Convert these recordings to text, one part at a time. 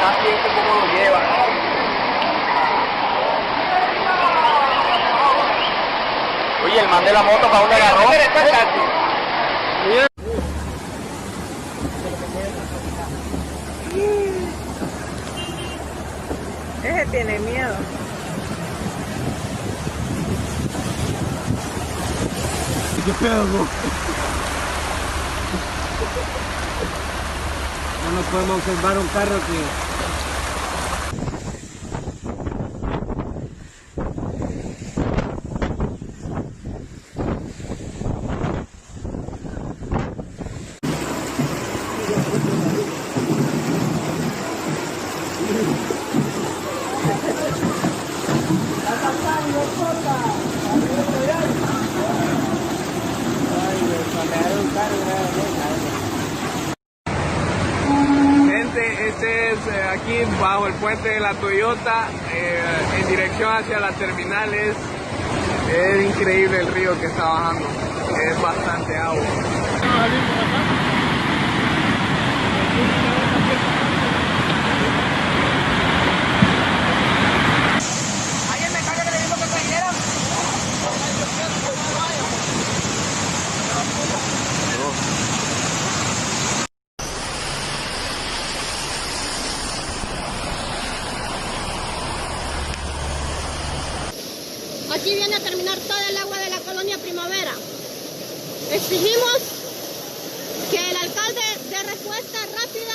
Está viendo cómo lo lleva. Oye, el man de la moto, ¿para dónde agarró? Ese tiene miedo. ¿Qué pedo, bro? No nos podemos observar un carro que... Gente, este es aquí bajo el puente de la Toyota en dirección hacia las terminales. Es increíble el río que está bajando, es bastante agua. Aquí viene a terminar toda el agua de la colonia Primavera. Exigimos que el alcalde dé respuesta rápida.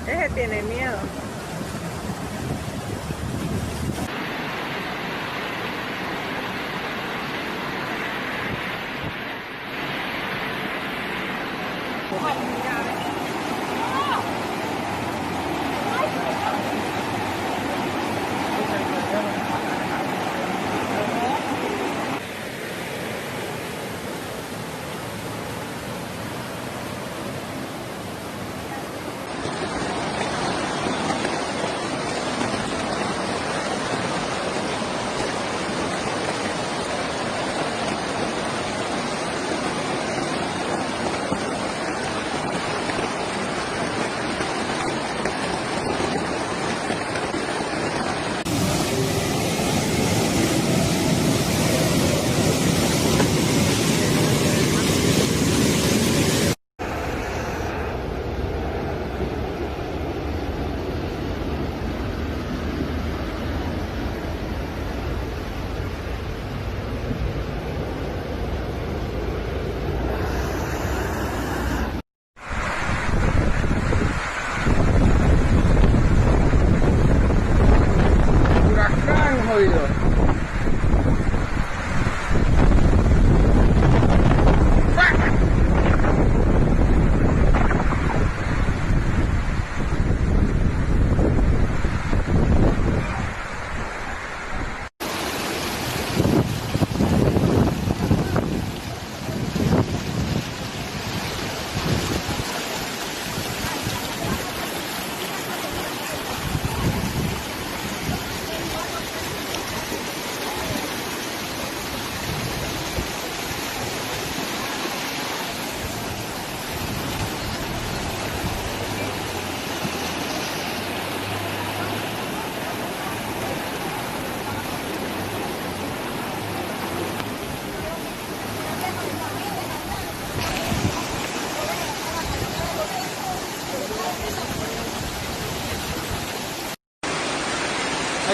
Ese tiene miedo.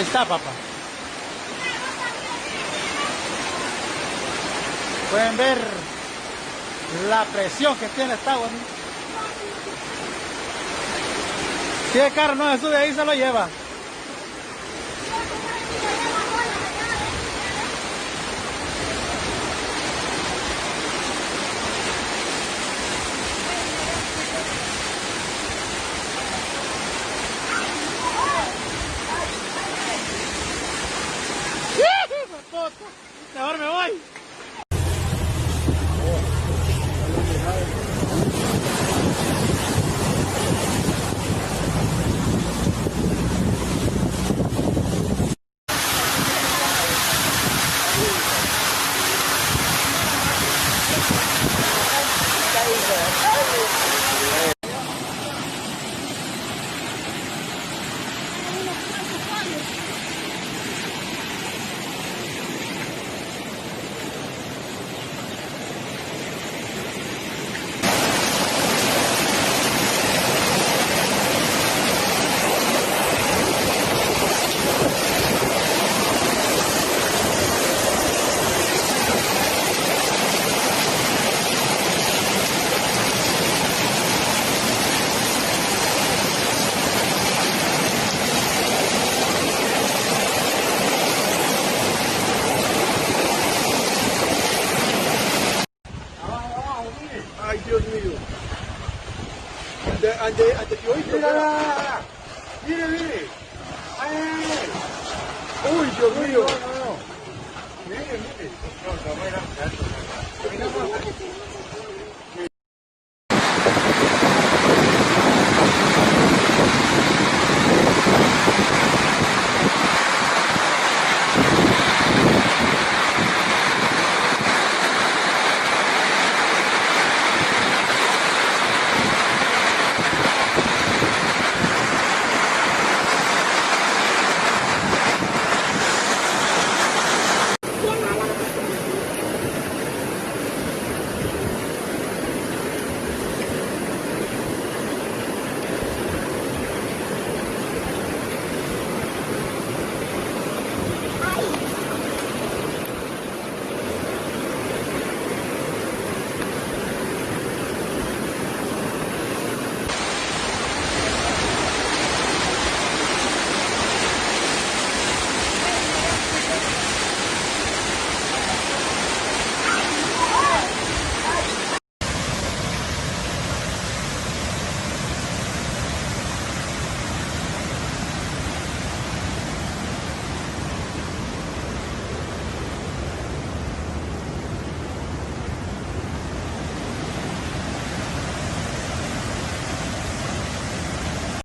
Ahí está, papá. Pueden ver la presión que tiene esta agua, ¿no? Si el carro no se sube ahí, se lo lleva. Mejor me voy. Ay, Dios mío. Ante que oíste. Mire, mire. Ay, ay, ay. Uy, Dios mío. Mire, mire. No, no,